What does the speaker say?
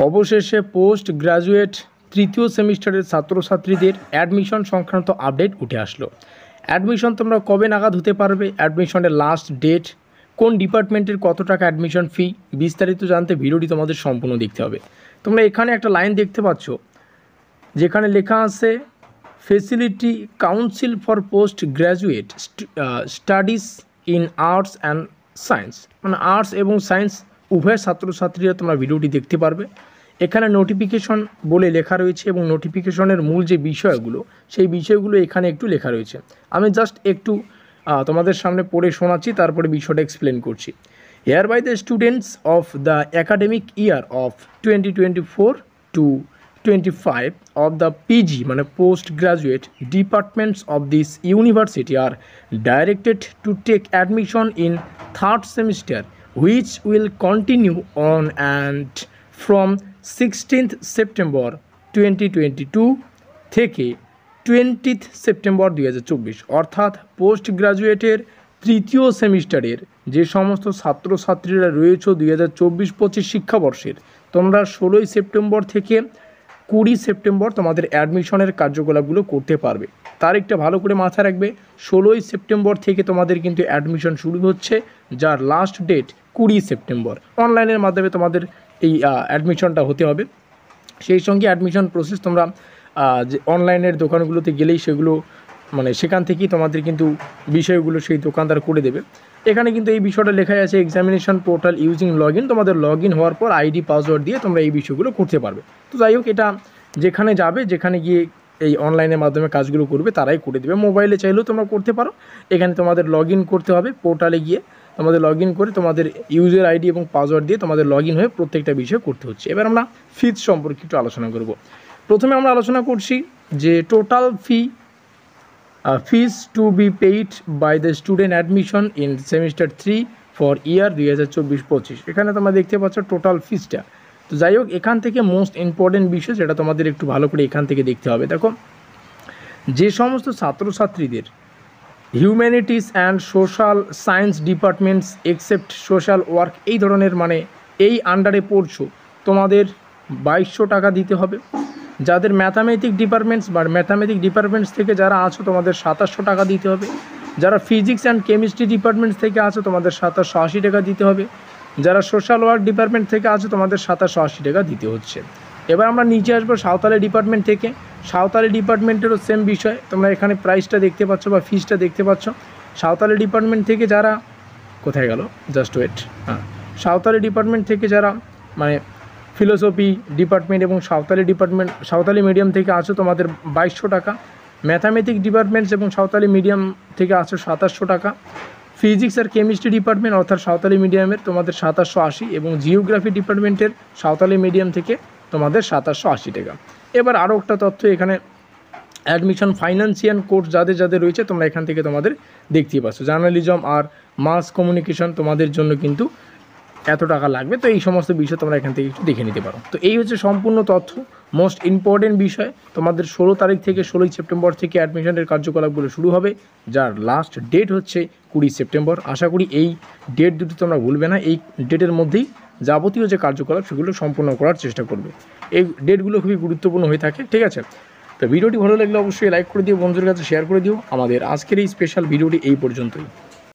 অবশেষে post graduate তৃতীয় সেমিস্টারের ছাত্রছাত্রীদের অ্যাডমিশন সংক্রান্ত আপডেট উঠে আসলো। অ্যাডমিশন তোমরা কবে নাগাদ হতে পারবে, অ্যাডমিশনের লাস্ট ডেট, কোন ডিপার্টমেন্টের কত টাকা অ্যাডমিশন ফি, বিস্তারিত জানতে ভিডিওটি তোমাদের সম্পূর্ণ দেখতে হবে। তোমরা এখানে একটা লাইন দেখতে পাচ্ছ যেখানে লেখা আছে facility council for post graduate studies in arts and science, মানে আর্টস এবং সায়েন্স উভয় ছাত্রছাত্রীরা তোমরা ভিডিওটি দেখতে পারবে। এখানে নোটিফিকেশন বলে লেখা রয়েছে এবং নোটিফিকেশনের মূল যে বিষয়গুলো সেই বিষয়গুলো এখানে একটু লেখা রয়েছে। আমি জাস্ট একটু তোমাদের সামনে পড়ে শোনাচ্ছি, তারপরে বিষয়টা এক্সপ্লেন করছি। Hereby the students of the academic year of 2024-25 of the PG মানে post graduate departments of this university are directed to take admission in third semester which will continue on and from 16th September 2022 থেকে 20th September 2024, অর্থাৎ post গ্রাজুয়েটের তৃতীয় সেমিস্টারের যে সমস্ত ছাত্রছাত্রীরা রয়েছে 2024-25 শিক্ষাবর্ষের, তোমরা 16ই সেপ্টেম্বর থেকে 20 সেপ্টেম্বর তোমাদের অ্যাডমিশনের কার্যকলাপগুলো করতে পারবে। তারিখটা ভালো করে মাথায় রাখবে, 16ই সেপ্টেম্বর থেকে তোমাদের কিন্তু অ্যাডমিশন শুরু হচ্ছে, যার লাস্ট ডেট 20 সেপ্টেম্বর। অনলাইনের মাধ্যমে তোমাদের এই অ্যাডমিশনটা হতে হবে। সেই সঙ্গে অ্যাডমিশন প্রসেস তোমরা যে অনলাইনের দোকানগুলোতে গেলেই সেগুলো মানে সেখান থেকেই তোমাদের কিন্তু বিষয়গুলো সেই দোকানদার করে দেবে। এখানে কিন্তু এই বিষয়টা লেখাই আছে examination portal using log in, তোমাদের লগ ইন হওয়ার পর আইডি পাসওয়ার্ড দিয়ে তোমরা এই বিষয়গুলো করতে পারবে। তো যাই হোক, এটা যেখানে যাবে, যেখানে গিয়ে এই অনলাইনের মাধ্যমে কাজগুলো করবে তারাই করে দেবে। মোবাইলে চাইলেও তোমরা করতে পারো। এখানে তোমাদের লগ ইন করতে হবে, পোর্টালে গিয়ে তোমাদের লগ ইন করে তোমাদের ইউজার আইডি এবং পাসওয়ার্ড দিয়ে তোমাদের লগ ইন হয়ে প্রত্যেকটা বিষয় করতে হচ্ছে। এবার আমরা ফিজ সম্পর্কে একটু আলোচনা করব। প্রথমে আমরা আলোচনা করছি যে total fees to be paid by the student admission in semester 3 for year 2024-25। এখানে তোমরা দেখতে পাচ্ছ টোটাল ফিসটা। তো যাই হোক, এখান থেকে মোস্ট ইম্পর্টেন্ট বিষয় যেটা তোমাদের একটু ভালো করে এখান থেকে দেখতে হবে। দেখো, যে সমস্ত ছাত্রছাত্রীদের humanities and social science departments except social work এই ধরনের মানে এই আন্ডারে পড়ছো, তোমাদের 2200 টাকা দিতে হবে। যাদের ম্যাথামেটিক ডিপার্টমেন্টস বা ম্যাথামেটিক ডিপার্টমেন্টস থেকে যারা আছো তোমাদের 2700 টাকা দিতে হবে। যারা ফিজিক্স অ্যান্ড কেমিস্ট্রি ডিপার্টমেন্টস থেকে আছো তোমাদের 2780 টাকা দিতে হবে। যারা সোশ্যাল ওয়ার্ক ডিপার্টমেন্ট থেকে আছো তোমাদের 2780 টাকা দিতে হচ্ছে। এবার আমরা নিচে আসবো সাঁওতালি ডিপার্টমেন্ট থেকে। সাঁওতালি ডিপার্টমেন্টেরও সেম বিষয়, তোমরা এখানে প্রাইসটা দেখতে পাচ্ছ বা ফিসটা দেখতে পাচ্ছ। সাঁওতালি ডিপার্টমেন্ট থেকে যারা কোথায় গেল, জাস্ট ওয়েট, সাঁওতালি ডিপার্টমেন্ট থেকে যারা মানে ফিলোসফি ডিপার্টমেন্ট এবং সাঁওতালি মিডিয়াম থেকে আছো তোমাদের 2200 টাকা। ম্যাথামেটিক্স ডিপার্টমেন্টস এবং সাঁওতালি মিডিয়াম থেকে আছো 2700 টাকা। ফিজিক্স আর কেমিস্ট্রি ডিপার্টমেন্ট অর্থাৎ সাঁওতালি মিডিয়ামের তোমাদের 2780 এবং জিওগ্রাফি ডিপার্টমেন্টের সাঁওতালি মিডিয়াম থেকে তোমাদের 2780 টাকা। এবার আরও একটা তথ্য এখানে অ্যাডমিশন ফাইন্যান্সিয়াল কোর্স যাদের যাদের রয়েছে তোমরা এখান থেকে তোমাদের দেখতেই পাচ্ছ। জার্নালিজম আর মাস কমিউনিকেশন তোমাদের জন্য কিন্তু এত টাকা লাগবে। তো এই সমস্ত বিষয় তোমরা এখান থেকে একটু দেখে নিতে পারো। তো এই হচ্ছে সম্পূর্ণ তথ্য, মোস্ট ইম্পর্টেন্ট বিষয়। তোমাদের 16 তারিখ থেকে 16ই সেপ্টেম্বর থেকে অ্যাডমিশনের কার্যকলাপগুলো শুরু হবে, যার লাস্ট ডেট হচ্ছে 20 সেপ্টেম্বর। আশা করি এই ডেট দুটি তোমরা ভুলবে না। এই ডেটের মধ্যেই যাবতীয় যে কার্যকলাপ সেগুলো সম্পূর্ণ করার চেষ্টা করবে। এই ডেটগুলো খুবই গুরুত্বপূর্ণ হয়ে থাকে, ঠিক আছে? তো ভিডিওটি ভালো লাগলে অবশ্যই লাইক করে দিও, বন্ধুদের কাছে শেয়ার করে দিও। আমাদের আজকের এই স্পেশাল ভিডিওটি এই পর্যন্তই।